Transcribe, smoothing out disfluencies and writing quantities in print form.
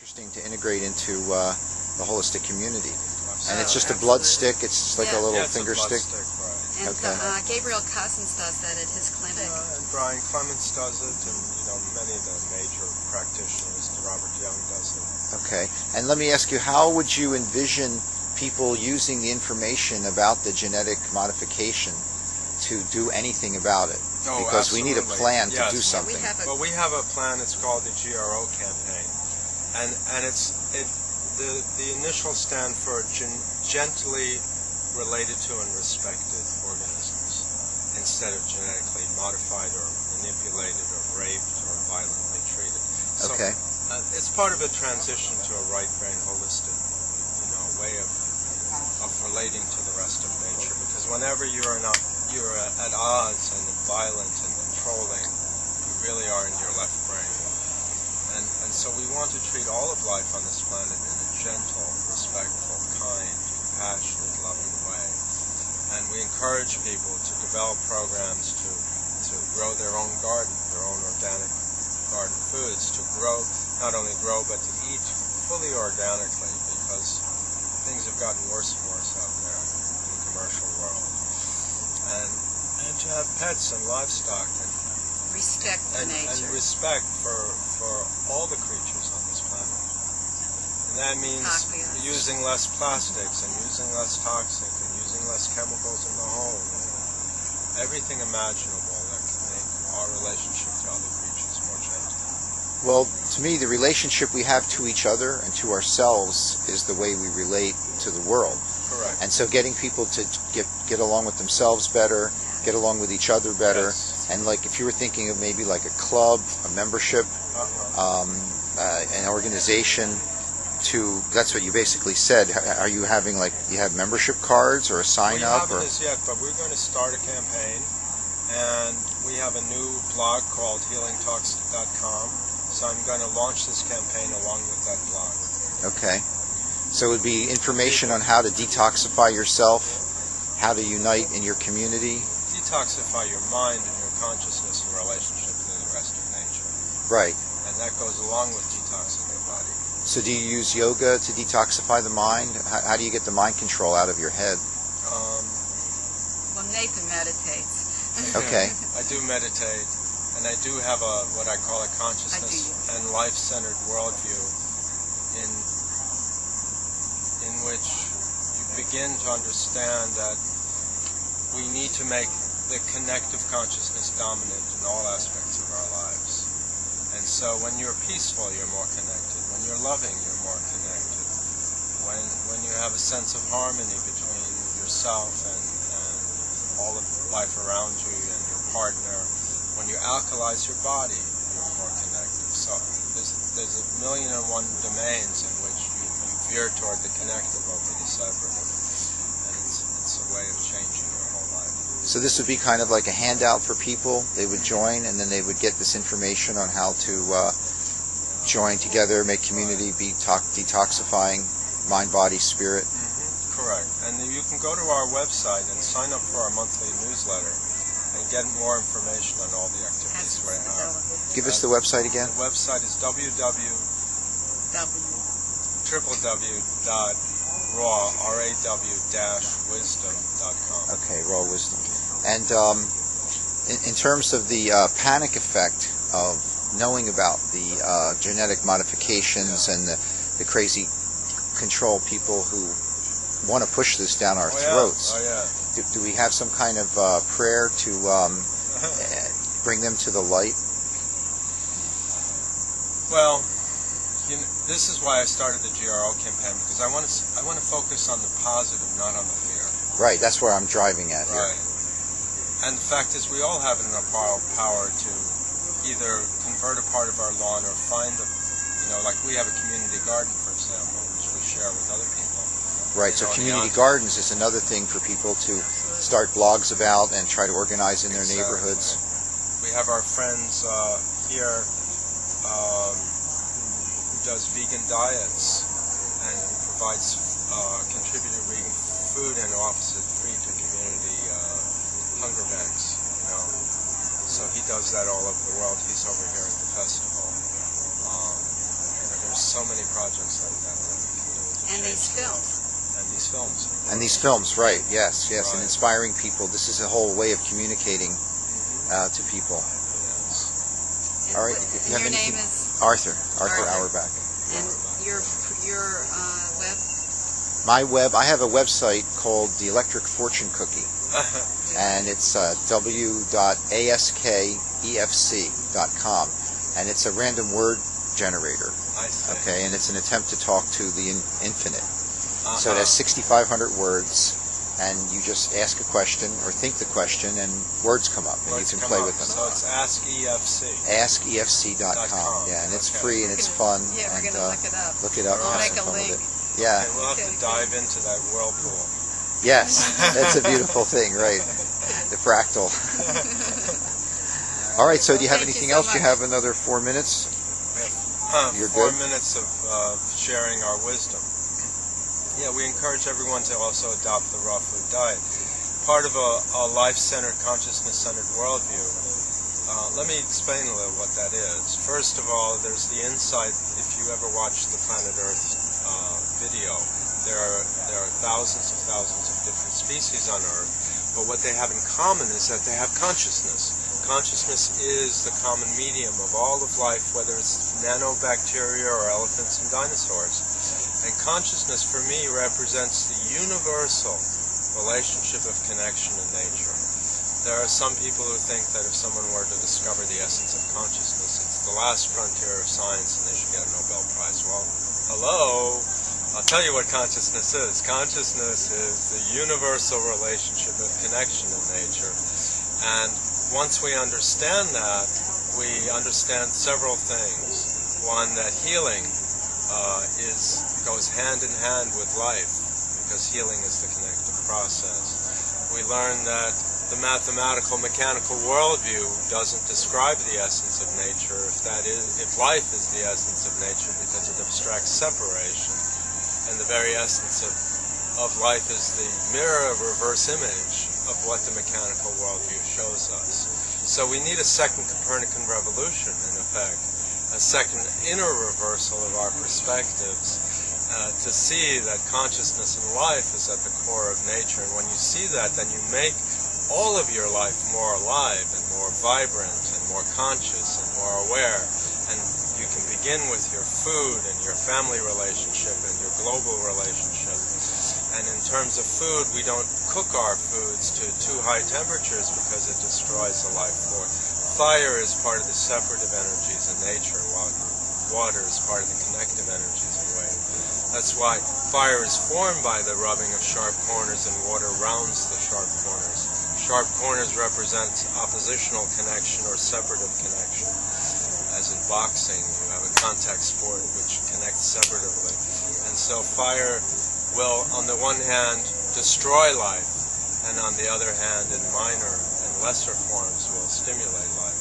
interesting to integrate into the holistic community. And it's just a Absolutely. blood stick. It's just like a little Yeah, it's finger a blood stick. right. And Okay. Gabriel Cousins does that at his clinic. And Brian Clements does it, and many of the major practitioners. Robert Young does it. Okay. And let me ask you, how would you envision people using the information about the genetic modification to do anything about it? Oh, Because we need a absolutely. plan to Yes. do Yeah, something. We have a plan. It's called the GRL Campaign, and the initials stand for gently related to and respected organisms, instead of genetically modified or manipulated or raped or violently treated. So, Okay. it's part of a transition to a right-brain holistic, way of relating to the rest of nature. Because whenever you're at odds and violent and controlling, you really are in your left brain. And so we want to treat all of life on this planet in a gentle, respectful, kind, compassionate, loving way. And we encourage people to develop programs to grow their own garden, their own organic garden foods, to grow, not only grow, but to eat fully organically, because things have gotten worse and worse out there in the commercial world. And to have pets and livestock and Respect for nature. and respect for all the creatures on this planet. And that means Cochlears. using less plastics and using less toxic and using less chemicals in the home. Everything imaginable that can make our relationship to other creatures more gentle. Well, to me, the relationship we have to each other and to ourselves is the way we relate to the world. Correct. And so getting people to get along with themselves better, get along with each other better, Yes. and like if you were thinking of maybe like a club, a membership, an organization, that's what you basically said. Are you having you have membership cards or a sign up? We haven't as yet, but we're going to start a campaign, and we have a new blog called healingtalks.com. So I'm going to launch this campaign along with that blog. Okay. So it would be information on how to detoxify yourself, how to unite in your community. Detoxify your mind and your consciousness in relationship to the rest of nature. Right. And that goes along with detoxing your body. So do you use yoga to detoxify the mind? How do you get the mind control out of your head? Well, Nathan meditates. Okay. I do meditate, and I do have what I call a consciousness and life-centered worldview in which you begin to understand that we need to make the connective consciousness dominant in all aspects of our lives. And so when you're peaceful, you're more connected. When you're loving, you're more connected. When you have a sense of harmony between yourself and all of life around you and your partner, when you alkalize your body, you're more connected. So there's 1,000,001 domains in which you veer toward the connective over the separative. And it's a way of changing your whole life. So this would be kind of like a handout for people. They would join, and then they would get this information on how to join together, make community, be detoxifying mind, body, spirit. Correct. And you can go to our website and sign up for our monthly newsletter and get more information on all the activities we have. Give us the website again. The website is www.raw-wisdom.com. Okay, raw wisdom. And in terms of the panic effect of knowing about the genetic modifications and the crazy control people who want to push this down our throats, do we have some kind of prayer to bring them to the light? Well, this is why I started the GRL campaign, because I want to focus on the positive, not on the fear. Right, that's where I'm driving at here. Right. And the fact is, we all have it in our power to either convert a part of our lawn or find like we have a community garden, for example, which we share with other people. Right, so community gardens is another thing for people to start blogs about and try to organize in their neighborhoods. We have our friends here who does vegan diets and who provides contributed vegan food and offers it free to community hunger banks. So he does that all over the world. He's over here at the festival. There's so many projects like that that we can do. And these films. And these films. And these films, right? Yes, yes, and Right. inspiring people. This is a whole way of communicating to people. Yes. And All right. what- You and have your anything? name is, Arthur Arthur. Auerbach. and your web? My web, I have a website called The Electric Fortune Cookie, and it's w.askefc.com, and it's a random word generator, I see. okay, and it's an attempt to talk to the infinite. Uh-huh. So it has 6,500 words, and you just ask a question or think the question, and words come up, and Words you can come play up. with them. So it's AskEFC. AskEFC.com, yeah, and it's Okay. free and it's fun. Yeah, we're and, going to look it up. look it up. We'll have make some a fun with link. it. Yeah. Okay, we'll have Okay, to dive into that whirlpool. Yes, that's a beautiful thing, right? The fractal. All right. So, do you have Thank you anything so else? You much. have another 4 minutes. We have You're 4 good? minutes of sharing our wisdom. Yeah, we encourage everyone to also adopt the raw food diet. Part of a life-centered, consciousness-centered worldview. Let me explain a little what that is. First of all, there's the insight. If you ever watched the Planet Earth video, there are thousands of different species on Earth, but what they have in common is that they have consciousness. Consciousness is the common medium of all of life, whether it's nanobacteria or elephants and dinosaurs. And consciousness, for me, represents the universal relationship of connection in nature. There are some people who think that if someone were to discover the essence of consciousness, it's the last frontier of science and they should get a Nobel Prize. Well, hello! I'll tell you what consciousness is. Consciousness is the universal relationship of connection in nature. And once we understand that, we understand several things. One, that healing goes hand in hand with life, because healing is the connective process. We learn that the mathematical, mechanical worldview doesn't describe the essence of nature, if life is the essence of nature, because it abstracts separation. And the very essence of life is the mirror of reverse image of what the mechanical worldview shows us. So we need a second Copernican revolution, in effect, a second inner reversal of our perspectives, to see that consciousness and life is at the core of nature. And when you see that, then you make all of your life more alive and more vibrant and more conscious and more aware. And you can begin with your food and your family relationship and your global relationship. And in terms of food, we don't cook our foods to too high temperatures because it destroys the life force. Fire is part of the separative energies in nature, while water is part of the connective energies in wave. That's why fire is formed by the rubbing of sharp corners and water rounds the sharp corners. Sharp corners represent oppositional connection or separative connection. As in boxing, you have a contact sport which connects separatively. And so fire will, on the one hand, destroy life, and on the other hand, in minor and lesser forms, will stimulate life.